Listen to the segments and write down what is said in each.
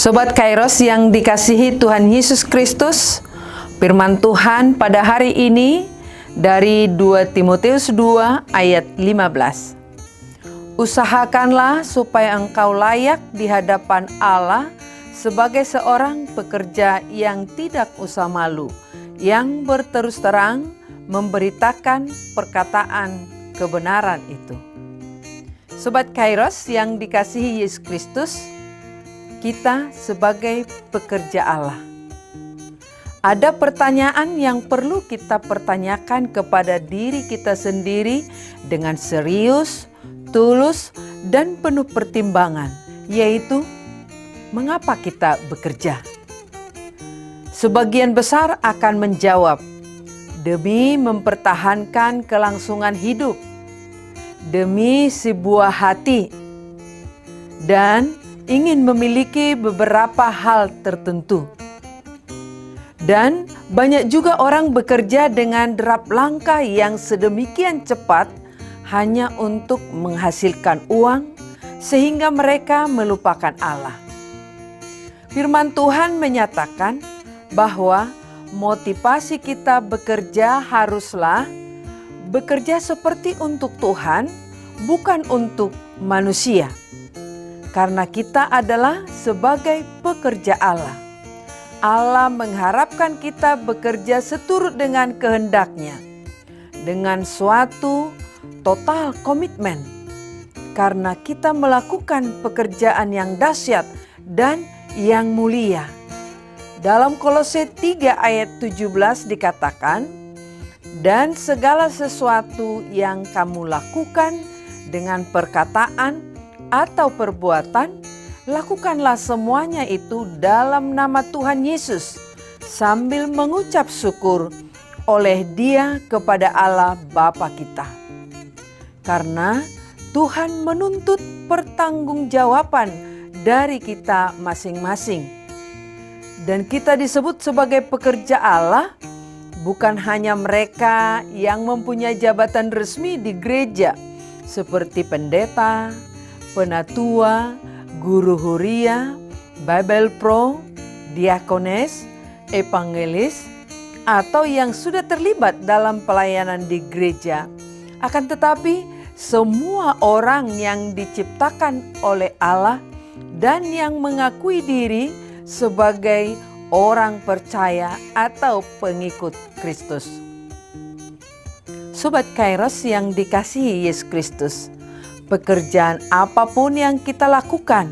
Sobat Kairos yang dikasihi Tuhan Yesus Kristus, firman Tuhan pada hari ini dari 2 Timotius 2 ayat 15. Usahakanlah supaya engkau layak di hadapan Allah sebagai seorang pekerja yang tidak usah malu, yang berterus terang memberitakan perkataan kebenaran itu. Sobat Kairos yang dikasihi Yesus Kristus, kita sebagai pekerja Allah. Ada pertanyaan yang perlu kita pertanyakan kepada diri kita sendiri dengan serius, tulus, dan penuh pertimbangan, yaitu mengapa kita bekerja? Sebagian besar akan menjawab, demi mempertahankan kelangsungan hidup, demi sebuah hati, dan ingin memiliki beberapa hal tertentu. Dan banyak juga orang bekerja dengan derap langkah yang sedemikian cepat hanya untuk menghasilkan uang sehingga mereka melupakan Allah. Firman Tuhan menyatakan bahwa motivasi kita bekerja haruslah bekerja seperti untuk Tuhan, bukan untuk manusia. Karena kita adalah sebagai pekerja Allah. Allah mengharapkan kita bekerja seturut dengan kehendak-Nya, dengan suatu total komitmen. Karena kita melakukan pekerjaan yang dahsyat dan yang mulia. Dalam Kolose 3 ayat 17 dikatakan, dan segala sesuatu yang kamu lakukan dengan perkataan atau perbuatan, lakukanlah semuanya itu dalam nama Tuhan Yesus sambil mengucap syukur oleh Dia kepada Allah Bapa kita. Karena Tuhan menuntut pertanggungjawaban dari kita masing-masing. Dan kita disebut sebagai pekerja Allah bukan hanya mereka yang mempunyai jabatan resmi di gereja seperti pendeta, penatua, guru huria, Bible Pro, diakones, evangelis, atau yang sudah terlibat dalam pelayanan di gereja. Akan tetapi semua orang yang diciptakan oleh Allah dan yang mengakui diri sebagai orang percaya atau pengikut Kristus. Sobat Kairos yang dikasihi Yesus Kristus, pekerjaan apapun yang kita lakukan,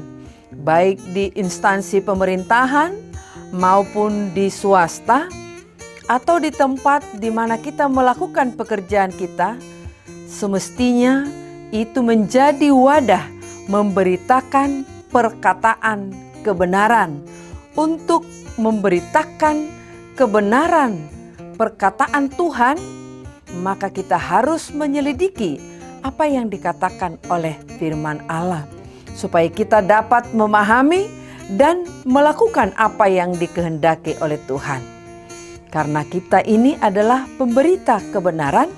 baik di instansi pemerintahan maupun di swasta, atau di tempat di mana kita melakukan pekerjaan kita, semestinya itu menjadi wadah memberitakan perkataan kebenaran, untuk memberitakan kebenaran perkataan Tuhan, maka kita harus menyelidiki apa yang dikatakan oleh firman Allah, supaya kita dapat memahami dan melakukan apa yang dikehendaki oleh Tuhan. Karena kita ini adalah pemberita kebenaran,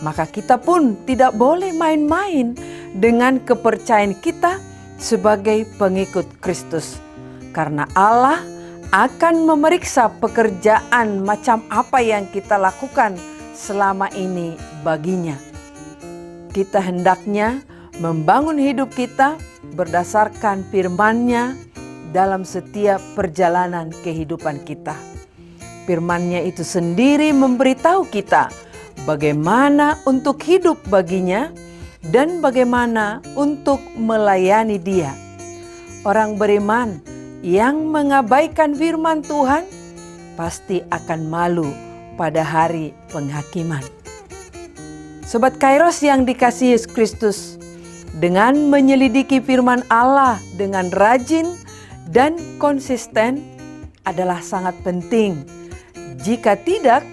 maka kita pun tidak boleh main-main dengan kepercayaan kita sebagai pengikut Kristus. Karena Allah akan memeriksa pekerjaan macam apa yang kita lakukan selama ini baginya. Kita hendaknya membangun hidup kita berdasarkan firman-Nya dalam setiap perjalanan kehidupan kita. Firman-Nya itu sendiri memberitahu kita bagaimana untuk hidup baginya dan bagaimana untuk melayani Dia. Orang beriman yang mengabaikan firman Tuhan pasti akan malu pada hari penghakiman. Sobat Kairos yang dikasihi Yesus Kristus, dengan menyelidiki firman Allah dengan rajin dan konsisten adalah sangat penting. Jika tidak,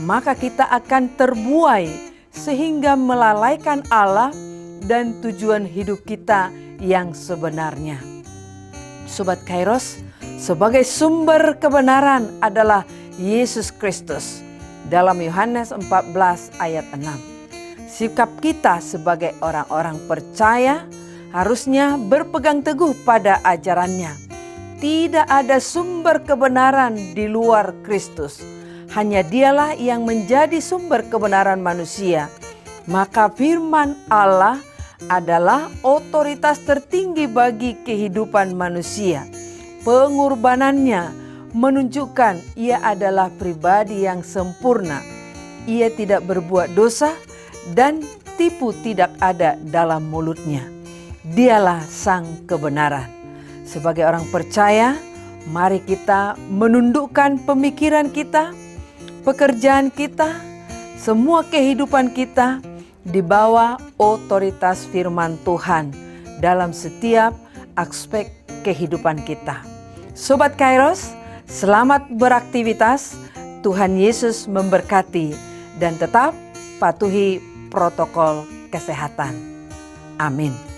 maka kita akan terbuai sehingga melalaikan Allah dan tujuan hidup kita yang sebenarnya. Sobat Kairos, sebagai sumber kebenaran adalah Yesus Kristus. Dalam Yohanes 14 ayat 6. Sikap kita sebagai orang-orang percaya harusnya berpegang teguh pada ajarannya. Tidak ada sumber kebenaran di luar Kristus. Hanya Dialah yang menjadi sumber kebenaran manusia. Maka firman Allah adalah otoritas tertinggi bagi kehidupan manusia. Pengorbanannya menunjukkan Ia adalah pribadi yang sempurna. Ia tidak berbuat dosa dan tipu tidak ada dalam mulutnya. Dialah sang kebenaran. Sebagai orang percaya, mari kita menundukkan pemikiran kita, pekerjaan kita, semua kehidupan kita di bawah otoritas firman Tuhan dalam setiap aspek kehidupan kita. Sobat Kairos, selamat beraktivitas. Tuhan Yesus memberkati dan tetap patuhi protokol kesehatan. Amin.